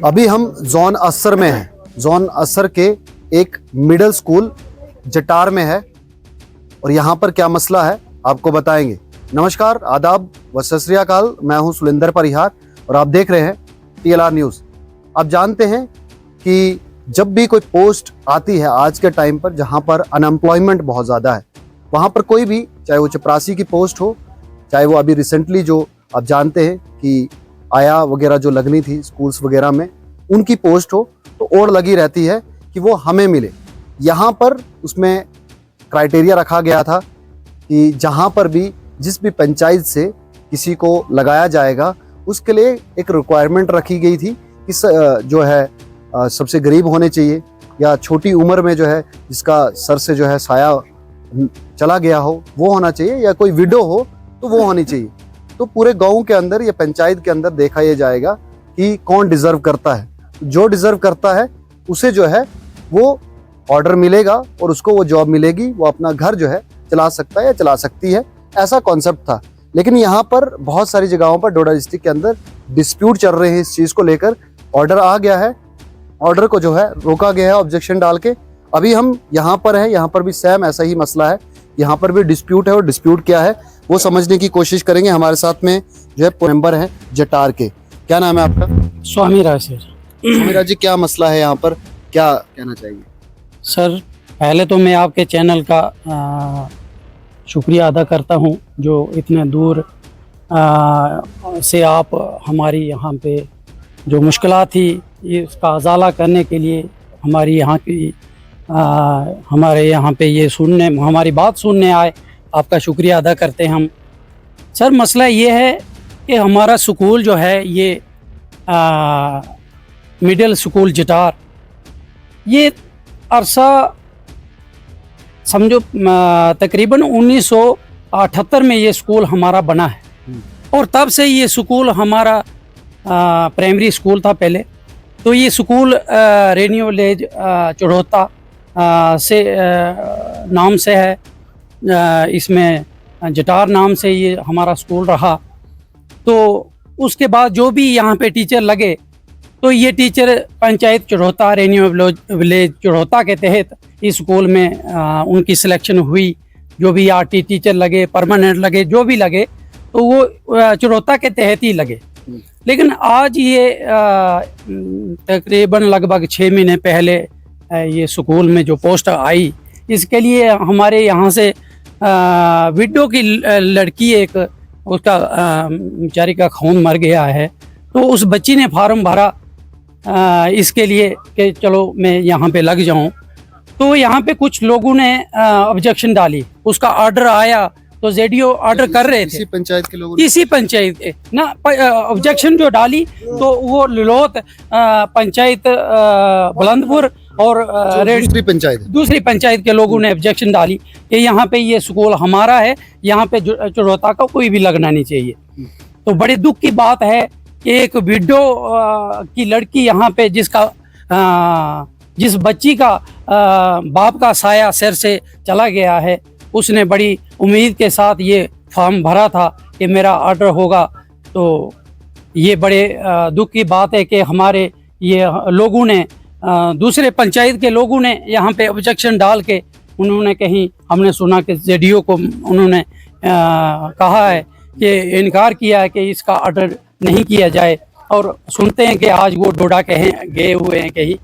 अभी हम जोन असर में हैं। जोन असर के एक मिडिल स्कूल जटार में है और यहाँ पर क्या मसला है आपको बताएंगे। नमस्कार, आदाब व सत श्री अकाल। मैं हूँ सुलिंदर परिहार और आप देख रहे हैं TLR न्यूज़। आप जानते हैं कि जब भी कोई पोस्ट आती है आज के टाइम पर जहाँ पर अनएम्प्लॉयमेंट बहुत ज़्यादा है, वहाँ पर कोई भी, चाहे वो चपरासी की पोस्ट हो, चाहे वो अभी रिसेंटली जो आप जानते हैं कि आया वगैरह जो लगनी थी स्कूल्स वगैरह में, उनकी पोस्ट हो, तो ओड़ लगी रहती है कि वो हमें मिले। यहाँ पर उसमें क्राइटेरिया रखा गया था कि जहाँ पर भी जिस भी पंचायत से किसी को लगाया जाएगा उसके लिए एक रिक्वायरमेंट रखी गई थी कि जो है सबसे गरीब होने चाहिए, या छोटी उम्र में जो है जिसका सर से जो है साया चला गया हो वो होना चाहिए, या कोई विडो हो तो वो होनी चाहिए। तो पूरे गांव के अंदर या पंचायत के अंदर देखा ये जाएगा कि कौन डिजर्व करता है। जो डिजर्व करता है उसे जो है वो ऑर्डर मिलेगा और उसको वो जॉब मिलेगी, वो अपना घर जो है चला सकता है या चला सकती है, ऐसा कॉन्सेप्ट था। लेकिन यहाँ पर बहुत सारी जगहों पर डोडा डिस्ट्रिक्ट के अंदर डिस्प्यूट चल रहे हैं इस चीज़ को लेकर। ऑर्डर आ गया है, ऑर्डर को जो है रोका गया है ऑब्जेक्शन डाल के। अभी हम यहाँ पर हैं, यहाँ पर भी सेम ऐसा ही मसला है, यहाँ पर भी डिस्प्यूट है। और डिस्प्यूट क्या है वो समझने की कोशिश करेंगे। हमारे साथ में जो है मेंबर हैं जटार के। क्या नाम है आपका? स्वामी राज सर। स्वामी राज जी, क्या मसला है यहाँ पर, क्या कहना चाहिए? सर, पहले तो मैं आपके चैनल का शुक्रिया अदा करता हूँ जो इतने दूर से आप हमारी यहाँ पे जो मुश्किलात थी इसका अजाला करने के लिए हमारी यहाँ की हमारे यहाँ पे ये सुनने, हमारी बात सुनने आए। आपका शुक्रिया अदा करते हैं हम। सर, मसला ये है कि हमारा स्कूल जो है ये मिडिल स्कूल जटार, ये अरसा समझो तकरीबन 1978 में ये स्कूल हमारा बना है और तब से ये स्कूल हमारा प्राइमरी स्कूल था पहले। तो ये स्कूल रेनियो विलेज चढ़ोता से नाम से है, इसमें जटार नाम से ये हमारा स्कूल रहा। तो उसके बाद जो भी यहाँ पे टीचर लगे तो ये टीचर पंचायत चढ़ोता, रेनियो विलेज चढ़ोता के तहत इस स्कूल में उनकी सिलेक्शन हुई। जो भी RT टीचर लगे, परमानेंट लगे, जो भी लगे तो वो चढ़ोता के तहत ही लगे। लेकिन आज ये तकरीबन लगभग 6 महीने पहले ये स्कूल में जो पोस्ट आई, इसके लिए हमारे यहाँ से विडो की लड़की, एक उसका बेचारी का खून मर गया है, तो उस बच्ची ने फार्म भरा इसके लिए कि चलो मैं यहाँ पे लग जाऊँ। तो यहाँ पे कुछ लोगों ने ऑब्जेक्शन डाली, उसका ऑर्डर आया तो ZDO ऑर्डर कर रहे थे, इसी पंचायत के लोगों इसी पंचायत के ना ऑब्जेक्शन जो डाली, तो वो लिलोत पंचायत बुलंदपुर और दूसरी पंचायत के लोगों ने ऑब्जेक्शन डाली कि यहाँ पे ये स्कूल हमारा है, यहाँ पे चढ़ोता का कोई भी लगना नहीं चाहिए। तो बड़े दुख की बात है कि एक विडो की लड़की यहाँ पे जिस बच्ची का बाप का साया सिर से चला गया है, उसने बड़ी उम्मीद के साथ ये फॉर्म भरा था कि मेरा ऑर्डर होगा। तो ये बड़े दुख की बात है कि हमारे ये लोगों ने, दूसरे पंचायत के लोगों ने यहाँ पे ऑब्जेक्शन डाल के, उन्होंने कहीं, हमने सुना कि ZDO को उन्होंने कहा है कि इनकार किया है कि इसका ऑर्डर नहीं किया जाए, और सुनते हैं कि आज वो डोडा गए हुए हैं कहीं।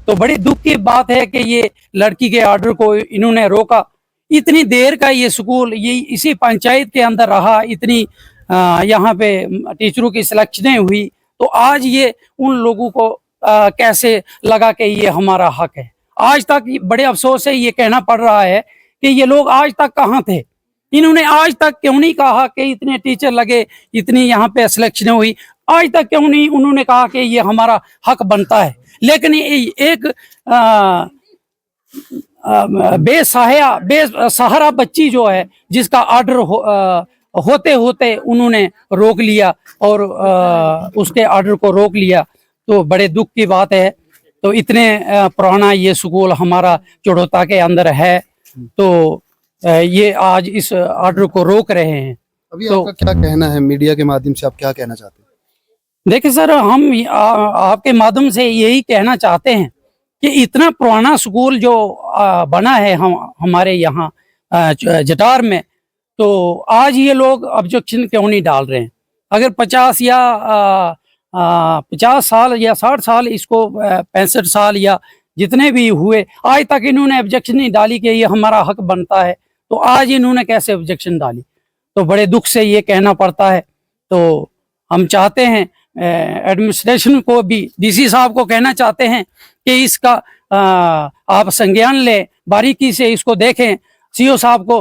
तो बड़ी दुख की बात है कि ये लड़की के ऑर्डर को इन्होंने रोका। इतनी देर का ये स्कूल ये इसी पंचायत के अंदर रहा, इतनी यहाँ पे टीचरों की सिलेक्शनें हुई, तो आज ये उन लोगों को कैसे लगा कि ये हमारा हक है। आज तक बड़े अफसोस से ये कहना पड़ रहा है कि ये लोग आज तक कहाँ थे, इन्होंने आज तक क्यों नहीं कहा कि इतने टीचर लगे, इतनी यहाँ पे सिलेक्शनें हुई, आज तक क्यों नहीं उन्होंने कहा कि ये हमारा हक बनता है। लेकिन एक बेसहारा बच्ची जो है, जिसका ऑर्डर होते होते उन्होंने रोक लिया और उसके ऑर्डर को रोक लिया, तो बड़े दुख की बात है। तो इतने पुराना ये स्कूल हमारा चढ़ोता के अंदर है, तो ये आज इस ऑर्डर को रोक रहे हैं। अभी आपका क्या कहना है, मीडिया के माध्यम से आप क्या कहना चाहते हैं? देखिए सर, हम आपके माध्यम से यही कहना चाहते हैं कि इतना पुराना स्कूल जो बना है हमारे यहाँ जटार में, तो आज ये लोग ऑब्जेक्शन क्यों नहीं डाल रहे हैं? अगर 50 या 50 साल या 60 साल इसको 65 साल या जितने भी हुए, आज तक इन्होंने ऑब्जेक्शन नहीं डाली कि ये हमारा हक बनता है, तो आज इन्होंने कैसे ऑब्जेक्शन डाली? तो बड़े दुख से ये कहना पड़ता है। तो हम चाहते हैं एडमिनिस्ट्रेशन को भी, डीसी साहब को कहना चाहते हैं कि इसका आप संज्ञान लें, बारीकी से इसको देखें, सीओ साहब को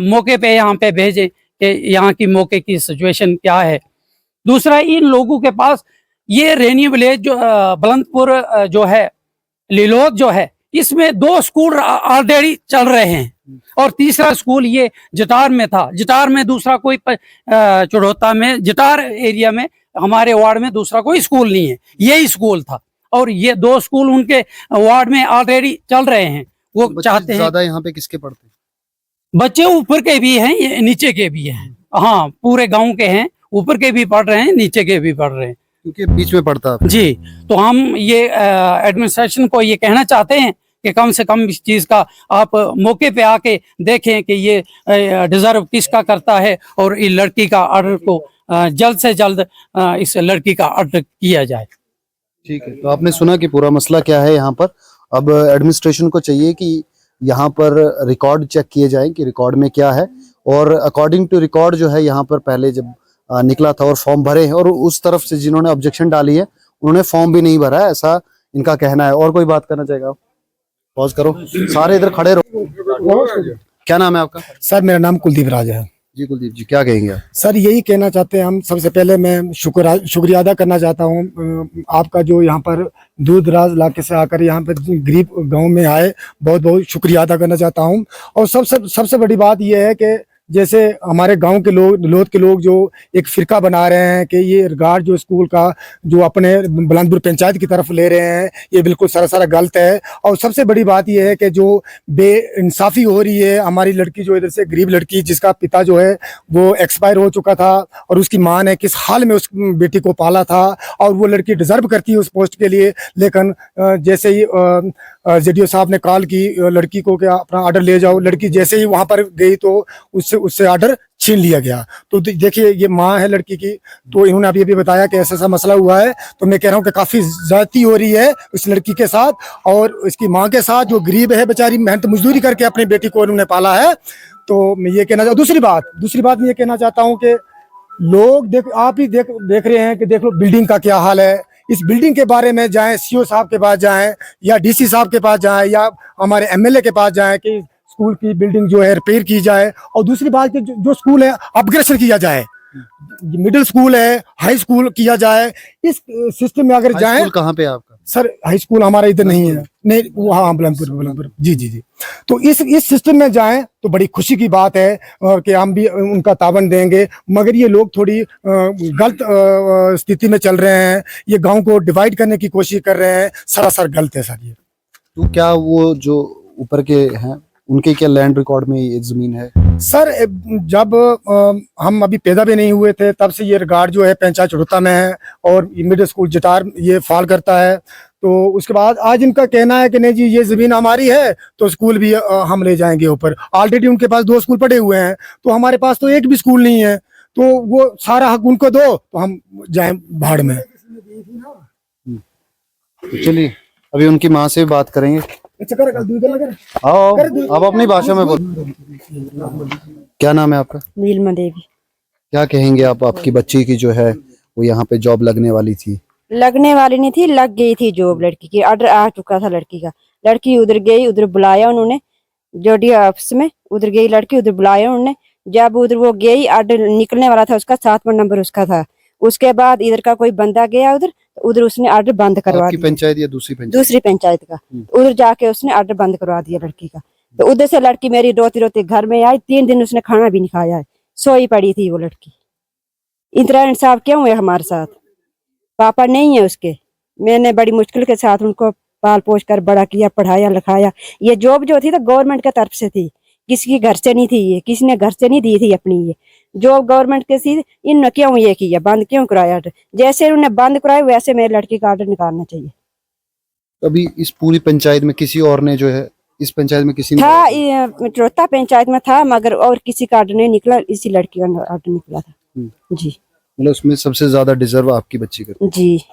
मौके पे यहाँ पे भेजें कि यहाँ की मौके की सिचुएशन क्या है। दूसरा, इन लोगों के पास ये रेनी विलेज जो बुलंदपुर जो है, लिलोद जो है, इसमें 2 स्कूल ऑलरेडी चल रहे हैं और तीसरा स्कूल ये जटार में था। जटार में दूसरा कोई चुड़ौता में, जटार एरिया में हमारे वार्ड में दूसरा कोई स्कूल नहीं है, यही स्कूल था और ये 2 स्कूल उनके वार्ड में ऑलरेडी चल रहे हैं। वो चाहते हैं ज्यादा यहाँ पे किसके पढ़ते हैं? बच्चे ऊपर के भी हैं, नीचे के भी हैं। हाँ, पूरे गांव के हैं, ऊपर के भी पढ़ रहे हैं, नीचे के भी पढ़ रहे हैं, क्योंकि बीच में पढ़ता है। जी। तो हम ये एडमिनिस्ट्रेशन को ये कहना चाहते हैं कि कम से कम इस चीज का आप मौके पे आके देखें कि ये डिजर्व किसका करता है और इस लड़की का ऑर्डर को जल्द से जल्द इस लड़की का ऑर्डर किया जाए। ठीक है, तो आपने सुना कि पूरा मसला क्या है यहाँ पर। अब एडमिनिस्ट्रेशन को चाहिए कि यहाँ पर रिकॉर्ड चेक किए जाएं कि रिकॉर्ड में क्या है, और अकॉर्डिंग टू रिकॉर्ड जो है यहाँ पर पहले जब निकला था और फॉर्म भरे हैं, और उस तरफ से जिन्होंने ऑब्जेक्शन डाली है उन्होंने फॉर्म भी नहीं भरा है, ऐसा इनका कहना है। और कोई बात करना चाहेगा? पॉज करो, सारे इधर खड़े रहो। क्या नाम है आपका? सर मेरा नाम कुलदीप राज है। जी कुलदीप जी, क्या कहेंगे आप? सर यही कहना चाहते हैं हम, सबसे पहले मैं शुक्रिया अदा करना चाहता हूँ आपका, जो यहाँ पर दूर दराज इलाके से आकर यहाँ पर गरीब गांव में आए, बहुत बहुत शुक्रिया अदा करना चाहता हूँ। और सबसे बड़ी बात यह है कि जैसे हमारे गांव के लोग, लोध के लोग जो एक फिरका बना रहे हैं कि ये रिगार्ड जो स्कूल का जो अपने बुलंदपुर पंचायत की तरफ ले रहे हैं, ये बिल्कुल सरासर गलत है। और सबसे बड़ी बात ये है कि जो बेइंसाफी हो रही है, हमारी लड़की जो इधर से गरीब लड़की जिसका पिता जो है वो एक्सपायर हो चुका था और उसकी माँ ने किस हाल में उस बेटी को पाला था, और वो लड़की डिजर्व करती है उस पोस्ट के लिए, लेकिन जैसे ही जेडीओ साहब ने कॉल की लड़की को कि अपना ऑर्डर ले जाओ, लड़की जैसे ही वहां पर गई तो उससे ऑर्डर छीन लिया गया। तो देखिए ये माँ है लड़की की, तो इन्होंने अभी बताया कि ऐसा मसला हुआ है। तो मैं कह रहा हूँ कि काफी ज्यादती हो रही है उस लड़की के साथ और उसकी माँ के साथ, जो गरीब है बेचारी, मेहनत मजदूरी करके अपनी बेटी को उन्होंने पाला है। तो मैं ये कहना चाहता हूँ। दूसरी बात मैं ये कहना चाहता हूँ कि लोग आप ही देख रहे हैं कि देख लो बिल्डिंग का क्या हाल है। इस बिल्डिंग के बारे में जाएं, सीओ साहब के पास जाएं या डीसी साहब के पास जाएं या हमारे एमएलए के पास जाएं कि स्कूल की बिल्डिंग जो है रिपेयर की जाए। और दूसरी बात कि जो स्कूल है अपग्रेडेशन किया जाए, मिडिल स्कूल है, हाई स्कूल किया जाए। इस सिस्टम में अगर जाएं। कहाँ पे आपका? सर हाई स्कूल हमारा इधर नहीं है, नहीं वहाँ बुलंदपुर। जी। तो इस सिस्टम में जाएं तो बड़ी खुशी की बात है कि हम भी उनका तावन देंगे। मगर ये लोग थोड़ी गलत स्थिति में चल रहे हैं, ये गांव को डिवाइड करने की कोशिश कर रहे हैं, सरासर गलत है सर ये। तो क्या वो जो ऊपर के हैं उनके क्या लैंड रिकॉर्ड में ये जमीन है? सर जब हम अभी पैदा भी नहीं हुए थे तब से ये रिकॉर्ड जो है पंचायत चुड़ौता में है और मिडिल स्कूल जटार ये फॉल करता है। तो उसके बाद आज इनका कहना है कि नहीं जी ये जमीन हमारी है तो स्कूल भी हम ले जाएंगे ऊपर। ऑलरेडी उनके पास 2 स्कूल पड़े हुए हैं, तो हमारे पास तो एक भी स्कूल नहीं है, तो वो सारा हक उनको दो तो हम जाए भाड़ में। चलिए अभी उनकी माँ से बात करेंगे। आओ आप अपनी भाषा में बोलो। क्या नाम है आपका? नीलमा देवी। क्या कहेंगे आप? आपकी बच्ची की जो है वो यहाँ पे जॉब लगने वाली थी। लगने वाली नहीं थी, लग गई थी जॉब लड़की की। ऑर्डर आ चुका था लड़की का। लड़की उधर गई, उधर बुलाया उन्होंने जोडी ऑफिस में, उधर गई लड़की, उधर बुलाया उन्होंने। जब उधर वो गई, ऑर्डर निकलने वाला था उसका, 7वां नंबर उसका था। उसके बाद इधर का कोई बंदा गया उधर उसने ऑर्डर बंद करवा दिया। पंचायत या दूसरी पंचायत का। उधर जाके उसने ऑर्डर बंद करवा दिया लड़की का। तो उधर से लड़की मेरी रोती रोती घर में आई। 3 दिन उसने खाना भी नहीं खाया है, सोई पड़ी थी वो लड़की। इतना इंसाफ क्यों है हमारे साथ? पापा नहीं है उसके। मैंने बड़ी मुश्किल के साथ उनको पाल पोस कर बड़ा किया, पढ़ाया लिखाया। ये जॉब जो थी तो गवर्नमेंट की तरफ से थी, किसी के घर से नहीं थी, ये किसी ने घर से नहीं दी थी अपनी। ये जॉब गवर्नमेंट के सी इन्होंने क्यों ये किया, बंद क्यों कराया ऑर्डर? जैसे उन्होंने बंद कराया वैसे मेरी लड़की का ऑर्डर निकालना चाहिए। अभी इस पूरी पंचायत में किसी और ने जो है, इस पंचायत में किसी ने था चौथा पंचायत में था, मगर और किसी का ऑर्डर नहीं निकला, इसी लड़की का ऑर्डर निकला था। जी मतलब उसमें सबसे ज्यादा डिजर्व आपकी बच्ची करती है। जी।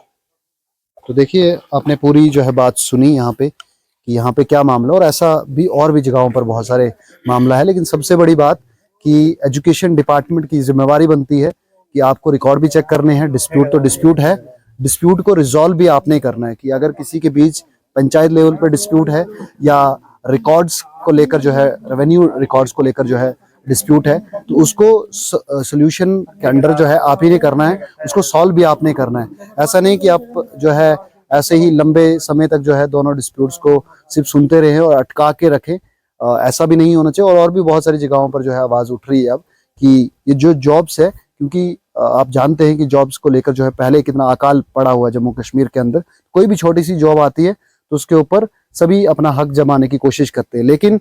तो देखिए आपने पूरी जो है बात सुनी यहाँ पे कि यहाँ पे क्या मामला, और ऐसा भी और भी जगहों पर बहुत सारे मामला है। लेकिन सबसे बड़ी बात कि एजुकेशन डिपार्टमेंट की जिम्मेवारी बनती है कि आपको रिकॉर्ड भी चेक करने हैं। डिस्प्यूट तो डिस्प्यूट है, डिस्प्यूट को रिजॉल्व भी आपने करना है कि अगर किसी के बीच पंचायत लेवल पर डिस्प्यूट है या रिकॉर्ड्स को लेकर जो है, रेवेन्यू रिकॉर्ड्स को लेकर जो है डिस्प्यूट है, तो उसको सोल्यूशन के अंडर जो है आप ही ने करना है, उसको सॉल्व भी आपने करना है। ऐसा नहीं कि आप जो है ऐसे ही लंबे समय तक जो है दोनों डिस्प्यूट्स को सिर्फ सुनते रहे और अटका के रखें। ऐसा भी नहीं होना चाहिए। और भी बहुत सारी जगहों पर जो है आवाज उठ रही है अब कि ये जो जॉब्स है, क्योंकि आप जानते हैं कि जॉब्स को लेकर जो है पहले कितना अकाल पड़ा हुआ है जम्मू कश्मीर के अंदर। कोई भी छोटी सी जॉब आती है तो उसके ऊपर सभी अपना हक जमाने की कोशिश करते हैं, लेकिन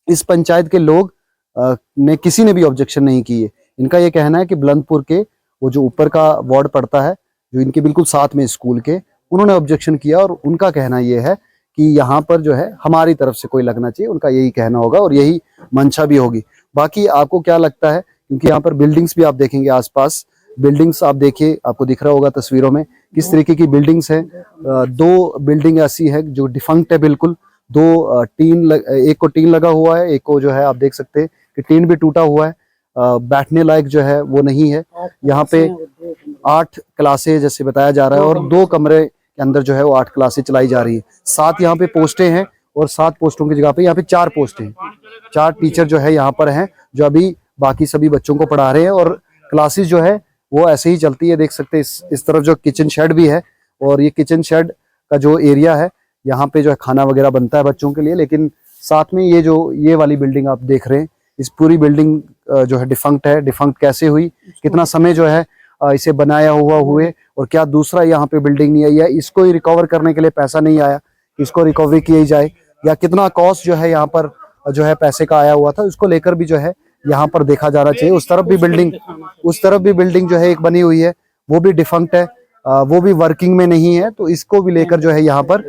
इस पंचायत के लोग ने किसी ने भी ऑब्जेक्शन नहीं की है। इनका ये कहना है कि बुलंदपुर के वो जो ऊपर का वार्ड पड़ता है, जो इनके बिल्कुल साथ में स्कूल के, उन्होंने ऑब्जेक्शन किया और उनका कहना ये है कि यहाँ पर जो है हमारी तरफ से कोई लगना चाहिए। उनका यही कहना होगा और यही मंशा भी होगी। बाकी आपको क्या लगता है, क्योंकि यहाँ पर बिल्डिंग्स भी आप देखेंगे, आसपास बिल्डिंग्स आप देखिए, आपको दिख रहा होगा तस्वीरों में किस तरीके की बिल्डिंग्स हैं। दो बिल्डिंग ऐसी है जो डिफंक्ट है बिल्कुल। दो एक को टीन लगा हुआ है, एक को जो है आप देख सकते हैं कि टीन भी टूटा हुआ है। बैठने लायक जो है वो नहीं है। यहाँ पे 8 क्लासें जैसे बताया जा रहा है और 2 कमरे के अंदर जो है वो 8 क्लासें चलाई जा रही है। 7 यहाँ पे पोस्टें हैं और 7 पोस्टों की जगह पे यहाँ पे 4 पोस्टें हैं। 4 टीचर जो है यहाँ पर हैं जो अभी बाकी सभी बच्चों को पढ़ा रहे हैं और क्लासेस जो है वो ऐसे ही चलती है। देख सकते हैं इस तरफ जो किचन शेड भी है, और ये किचन शेड का जो एरिया है यहाँ पे जो है खाना वगैरह बनता है बच्चों के लिए। लेकिन साथ में ये वाली बिल्डिंग आप देख रहे हैं, इस पूरी बिल्डिंग जो है डिफंक्ट है। डिफंक्ट कैसे हुई, कितना समय जो है इसे बनाया हुए और क्या दूसरा यहाँ पे बिल्डिंग नहीं आई है, इसको ही रिकवर करने के लिए पैसा नहीं आया, इसको रिकवरी की जाए, या कितना कॉस्ट जो है यहाँ पर जो है पैसे का आया हुआ था, उसको लेकर भी जो है यहाँ पर देखा जाना चाहिए। उस तरफ भी बिल्डिंग जो है एक बनी हुई है, वो भी डिफंक्ट है, वो भी वर्किंग में नहीं है। तो इसको भी लेकर जो है यहाँ पर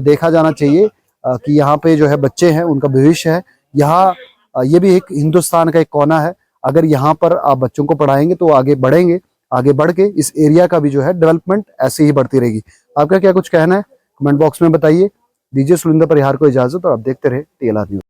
देखा जाना चाहिए कि यहाँ पे जो है बच्चे हैं, उनका भविष्य है। यहाँ ये भी एक हिंदुस्तान का एक कोना है। अगर यहाँ पर आप बच्चों को पढ़ाएंगे तो आगे बढ़ेंगे, आगे बढ़ के इस एरिया का भी जो है डेवलपमेंट ऐसे ही बढ़ती रहेगी। आपका क्या कुछ कहना है कमेंट बॉक्स में बताइए। दीजिए सुलिंदर परिहार को इजाजत और आप देखते रहे TLR न्यूज।